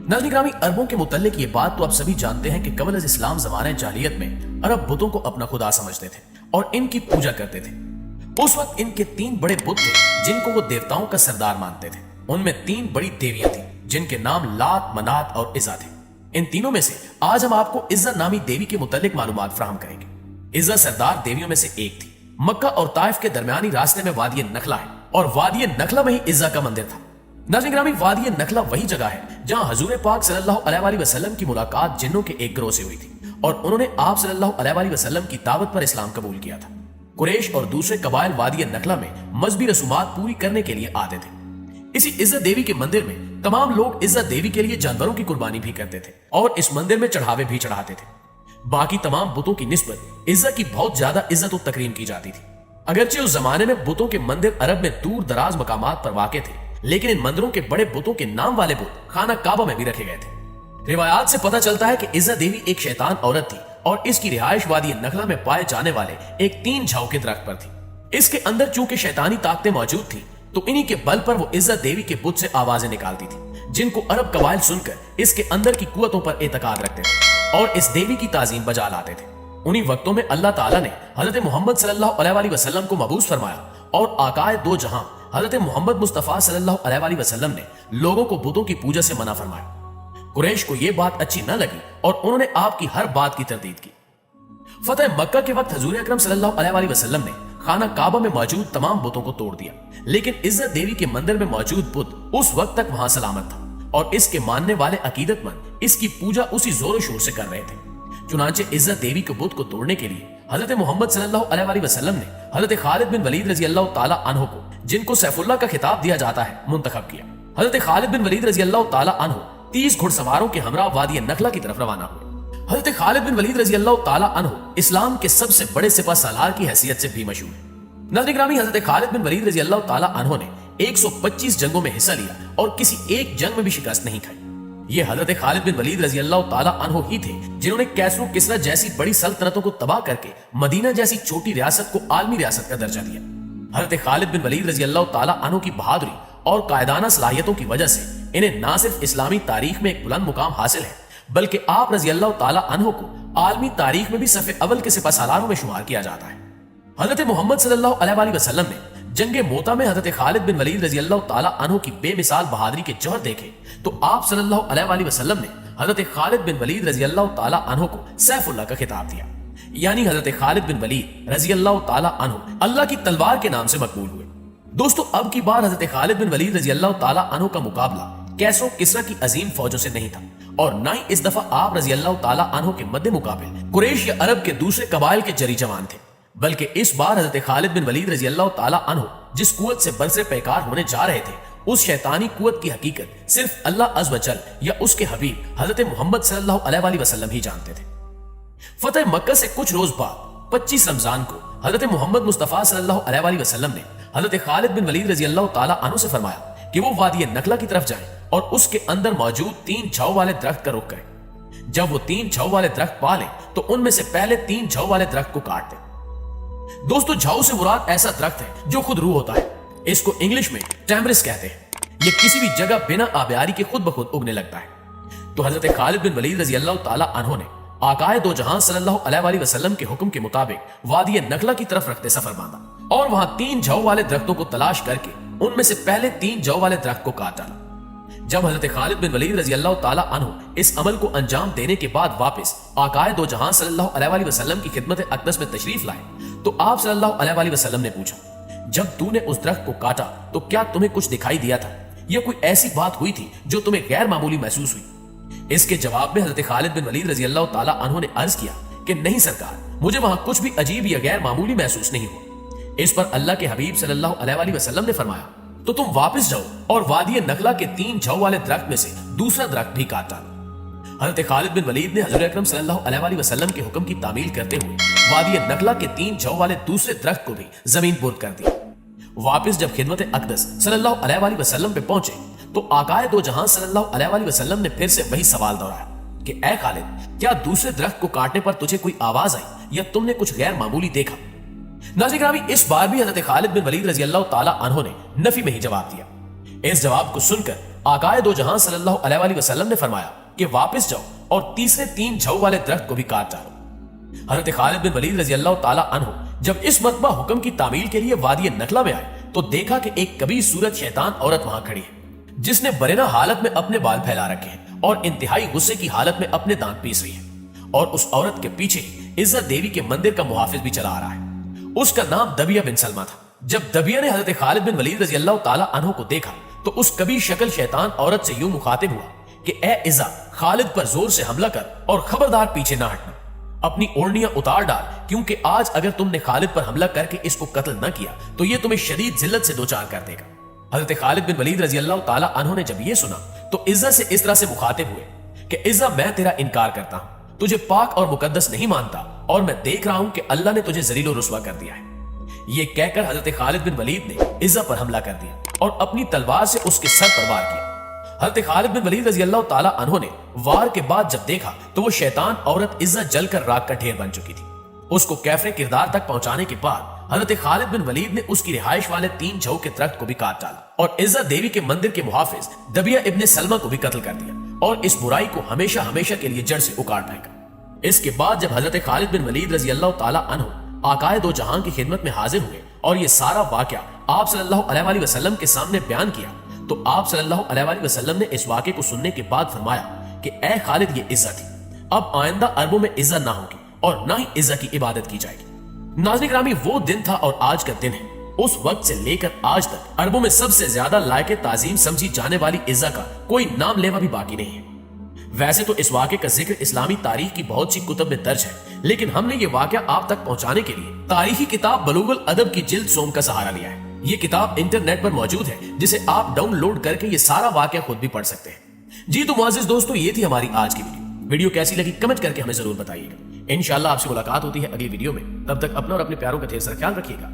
नाज़रीन ग्रामी, अरबों के मुतल्लिक ये बात तो आप सभी जानते हैं कि कबल इस्लाम ज़माने जाहिलियत में अरब बुतों को अपना खुदा समझते थे और इनकी पूजा करते थे। उस वक्त इनके 3 बड़े बुत थे जिनको वो देवताओं का सरदार मानते थे। उनमें 3 बड़ी देवियां थी जिनके नाम लात, मनात और इज़्ज़ा थे। इन तीनों में से आज हम आपको इज़्ज़ा नामी देवी के मुतल्लिक मालूमात फराहम करेंगे। इज़्ज़ा सरदार देवियों में से एक थी। मक्का और ताइफ के दरमियानी रास्ते में वादी नखला है और वादी नखला में ही इज़्ज़ा का मंदिर था। नाज़रीन ग्रामी, वादी नखला वही जगह है जहां हजूर पाक सल्लल्लाहु अलैहि वसल्लम की मुलाकात जिन्नों के एक गिरोह से हुई थी और उन्होंने आप सल्लल्लाहु अलैहि वसल्लम की दावत पर इस्लाम कबूल किया था। कुरैश और दूसरे कबाइल वादी नखला में मजहबी रसूमात पूरी करने के लिए आते थे। इसी इज़्ज़ा देवी के मंदिर में तमाम लोग इज़्ज़ा देवी के लिए जानवरों की कुर्बानी भी करते थे और इस मंदिर में चढ़ावे भी चढ़ाते थे। बाकी तमाम बुतों की निस्बत इज़्ज़ा की बहुत ज्यादा इज्जत और तकरीम की जाती थी। अगरचे उस जमाने में बुतों के मंदिर अरब में दूर दराज मकामात पर वाक़ थे, लेकिन इन मंदिरों के बड़े बुतों के नाम वाले बुत खाना काबा में भी रखे गए थे। रिवायात से पता चलता है कि इज़्ज़ा देवी एक शैतान औरत थी और इसकी रिहाइश वादी नखला में पाए जाने वाले एक 3 झाऊ के दरख्त पर थी। इसके अंदर चूंकि शैतानी ताकतें मौजूद थी तो इन्हीं के बल पर वो इज़्ज़ा देवी के बुत से आवाजें निकालती थी जिनको अरब कबाइल सुनकर इसके अंदर की कुव्वतों पर एतकाद रखते थे और इस देवी की ताजीम बजा लाते थे। उन्हीं वक्तों में अल्लाह ताला ने हजरत मोहम्मद सल्लल्लाहु अलैहि वसल्लम को मबूस फरमाया और आकाए दो जहां हजरत मोहम्मद मुस्तफा सल्लल्लाहु अलैहि वसल्लम ने लोगों को बुतों की पूजा से मना फरमाया। कुरैश को यह बात अच्छी न लगी और उन्होंने आपकी हर बात की तरदीद की। फतह मक्का के वक्त हजूर अकरम सल्लल्लाहु अलैहि वसल्लम ने खाना काबा में मौजूद तमाम बुतों को तोड़ दिया, लेकिन इज़्ज़ा देवी के मंदिर में मौजूद बुत उस वक्त तक वहां सलामत था और इसके मानने वाले अकीदतमंद इसकी पूजा उसी जोर शोर से कर रहे थे। चुनांचे इज़्ज़ा देवी के बुत को तोड़ने के लिए हजरत मोहम्मद सल्लल्लाहु अलैहि वसल्लम ने हजरत खालिद बिन वलीद रजी अल्लाह ताला अन्हु को, जिनको सैफुल्लाह का खिताब दिया जाता है, मुंतखब किया। हजरत खालिद बिन वलीद रजी अल्लाह ताला अन्हु 30 घुड़सवारों के हमरा वादी नखला की तरफ रवाना हुए। हजरत खालिद बिन वलीद रजी अल्लाह ताला अन्हु इस्लाम के सबसे बड़े सिपह सालार की हैसियत से भी मशहूर है। नाज़रीन ग्रामी, हजरत खालिद बिन वलीद रजी अल्लाह ताला अन्हु ने 125 जंगों में हिस्सा लिया और किसी एक जंग में भी शिकस्त नहीं खाई। ये हजरत खालिद बिन वलीद रजी अल्लाह ताला अन्हु ही थे जिन्होंने कैसरो किसरा जैसी बड़ी सल्तनतों को तबाह करके मदीना जैसी छोटी रियासत को आलमी रियासत का दर्जा दिया। हजरत खालिद बिन वलीद रजी अल्लाह ताला अन्हु की बहादुरी और कायदाना सलाहियतों की वजह से इन्हें न सिर्फ इस्लामी तारीख में एक बुलंद मुकाम हासिल है, बल्कि आप रजी अल्लाह ताला अन्हु को आलमी तारीख में भी सफ़े अव्वल के सिपह सालारों में शुमार किया जाता है। हजरत मोहम्मद सल्लल्लाहु अलैहि वसल्लम ने जंगे मोता में हजरत खालिद बिन वलीद रजी अल्लाह ताला अन्हु की बेमिसाल बहादुरी के जौहर देखे तो आप सल्लल्लाहु अलैहि वसल्लम ने हजरत खालिद बिन वलीद रजी अल्लाह ताला अन्हु को सैफुल्लाह का खिताब दिया। यानी हजरत खालिद बिन वलीद रजी अल्लाह ताला अन्हु अल्लाह की तलवार के नाम से मकबूल हुए। दोस्तों, अब की बार हजरत खालिद बिन वलीद रजी अल्लाह ताला अन्हु का मुकाबला कैसरो किसरा की अजीम फौजों से नहीं था और न ही इस दफा आप रजी अल्लाह ताला अन्हु के मद्दे मुकाबिल कुरैश या अरब के दूसरे कबाइल के जरी जवान थे, बल्कि इस बार हजरत खालिद बिन वलीद रजी अल्लाह ताला अन्हु जिस कुव्वत से बरसरे पैकार होने जा रहे थे उस शैतानी कुव्वत की हकीकत सिर्फ अल्लाह अज़्ज़ व जल या उसके हबीब हजरत मोहम्मद सल्लल्लाहु अलैहि वसल्लम ही जानते थे। फतह मक्का से कुछ रोज बाद 25 रमजान को हजरत मोहम्मद मुस्तफा सल्लल्लाहु अलैहि वसल्लम ने हजरत खालिद बिन वलीद रजी अल्लाह ताला अन्हु से फरमाया कि वो वादी नखला की तरफ जाएं और उसके अंदर मौजूद 3 झाऊ वाले दरख्त का रुख करें। जब वो 3 झाऊ वाले दरख्त पा लें तो उनमें से पहले 3 झाऊ वाले दरख्त को काट दें। दोस्तों, झाऊ से मुराद ऐसा दरख्त है जो खुद रूह होता है। इसको इंग्लिश में टैमरिस कहते हैं। ये किसी भी जगह बिना आबियारी के खुद ब खुद उगने लगता है। तो हजरत खालिद बिन वलीद रजी अल्लाह ताला अन्हु ने आकाए दो जहां सल्लल्लाहु अलैहि वसल्लम के हुक्म के मुताबिक वादी नखला की तरफ रखते सफर बांधा और वहां 3 झाऊ वाले दरख्तों को तलाश करके उनमें से पहले 3 झाऊ वाले दरख्त को काट डाला। जब हजरत खालिद बिन वलीद रजी अल्लाह ताला अन्हु इस अमल को अंजाम देने के बाद वापस आकाए दो जहां सल्लल्लाहु अलैहि वसल्लम की खिदमत अक़दस में तशरीफ लाए तो आप सल्लल्लाहु अलैहि वसल्लम ने पूछा, जब तूने उस दरख्त को काटा तो क्या तुम्हें कुछ दिखाई दिया था या कोई ऐसी बात हुई थी जो तुम्हें गैर मामूली महसूस हुई? इसके जवाब में हजरत खालिद बिन वलीद रजी अल्लाह ताला अन्हु ने अर्ज किया कि नहीं सरकार, मुझे वहां कुछ भी अजीब या गैर मामूली महसूस नहीं हुआ। इस पर अल्लाह के हबीब सल्लल्लाहु अलैहि वसल्लम ने फरमाया, तो तुम वापस जाओ और वादी नखला के 3 झाऊ वाले दरख्त में से दूसरा दरख्त भी काट डालो। हजरत खालिद बिन वलीद ने हजरत अकरम सल्लल्लाहु अलैहि वसल्लम के हुक्म की तामील करते हुए वादी नखला के 3 झाऊ वाले दूसरे दरख्त को भी जमीन बुर्द कर दिया। वापस जब खिदमत अक़दस सल्लल्लाहु अलैहि वसल्लम पे पहुंचे तो आकाए दो जहां सल्लल्लाहु अलैहि वसल्लम ने फिर से वही सवाल दोहराया कि ऐ खालिद, क्या दूसरे दरख्त को काटने पर तुझे कोई आवाज आई या तुमने कुछ गैर मामूली देखा? नाज़रीन ग्रामी, इस बार भी हजरत खालिद बिन वलीद रजी अल्लाह ताला अन्हु ने नफी में ही जवाब दिया। इस जवाब को सुनकर आकाए दो जहां सल्लल्लाहु अलैहि वसल्लम ने फरमाया कि वापस जाओ और तीसरे 3 जौ वाले दरख्त को भी काट डालो। हजरत खालिद बिन वलीद रजी अल्लाह ताला अन्हु जब इस मरतबा हुक्म की तामील के लिए वादी नखला में आए तो देखा कि एक कबीर सूरत शैतान औरत वहां खड़ी है, जिसने बरेना हालत में अपने बाल फैला रखे हैं और इंतहाई गुस्से की हालत में अपने दांत पीस रही है। और उस औरत के पीछे इज्जत देवी के मंदिर का मुहाफिज भी चला आ रहा है। उसका नाम दबिया बिन सलमा था। जब दबिया ने हजरत खालिद बिन वलीद रजी अल्लाह ताला अन्हु को देखा तो उस कबीर शक्ल शैतान औरत से यूं मुखातिब हुआ कि ए इज़्ज़ा, खालिद पर जोर से हमला कर और खबरदार पीछे ना हटना। अपनी ओढ़नियां उतार डाल, क्योंकि आज अगर तुमने खालिद पर हमला करके इसको कत्ल न किया तो ये तुम्हें शदीद जिल्लत से दो चार कर देगा। हजरत खालिद बिन वलीद रजी अल्लाह ताला अन्हु ने जब ये सुना तो इज़्ज़ा से इस तरह से मुखातिब हुए कि इज़्ज़ा, मैं तेरा इनकार करता हूं, तुझे पाक और मुकद्दस नहीं मानता और मैं देख रहा हूं कि अल्लाह ने तुझे जलील और रुस्वा कर दिया है। ये कहकर हजरत खालिद बिन वलीद ने इज़्ज़ा पर हमला कर दिया और अपनी तलवार से उसके सर पर वार किया। हजरत खालिद बिन वलीद रजी अल्लाह ताला अन्हु ने वार के बाद जब देखा तो वो शैतान औरत इज़्ज़ा जलकर राख का ढेर बन चुकी थी। उसको कैफरे किरदार तक पहुंचाने के बाद हजरत खालिद बिन वलीद ने उसकी रिहाइश वाले 3 जौ के दरख्त को भी काट डाला और इज़्ज़ा देवी के मंदिर के मुहाफिज दबिया इब्ने सलमा को भी कत्ल कर दिया और इस बुराई को हमेशा हमेशा के लिए जड़ से उखाड़ फेंका। इसके बाद जब हजरत खालिद बिन वलीद रजी अल्लाह ताला अन्हु आकाए दो जहां की खिदमत में हाजिर हुए और ये सारा वाकया आप सल्लल्लाहु अलैहि वसल्लम के सामने बयान किया तो आप सल्लल्लाहु अलैहि वसल्लम ने इस वाक़े को सुनने के बाद फरमाया कि ए खालिद, ये इज़्ज़ा थी, अब आइंदा अरबों में इज़्ज़ा ना होगी और ना ही इज़्ज़ा की इबादत की जाएगी। नाज़रीन ग्रामी, वो दिन था और आज का दिन है। उस वक्त से लेकर आज तक अरबों में सबसे ज्यादा लायक ताजीम समझी जाने वाली इज़्ज़ा का कोई नाम लेवा भी बाकी नहीं है। वैसे तो इस वाक़े का जिक्र इस्लामी तारीख की बहुत सी कुतुब में दर्ज है, लेकिन हमने ये वाक़या आप तक पहुंचाने के लिए तारीखी किताब बलूगुल अदब की जिल्द सोम का सहारा लिया है। ये किताब इंटरनेट पर मौजूद है, जिसे आप डाउनलोड करके ये सारा वाक़या खुद भी पढ़ सकते हैं। जी तो मुअज़्ज़िज़ दोस्तों, ये थी हमारी आज की वीडियो कैसी लगी कमेंट करके हमें जरूर बताइएगा। इंशाअल्लाह आपसे मुलाकात होती है अगली वीडियो में। तब तक अपना और अपने प्यारों का ढेर सारा ख्याल रखिएगा।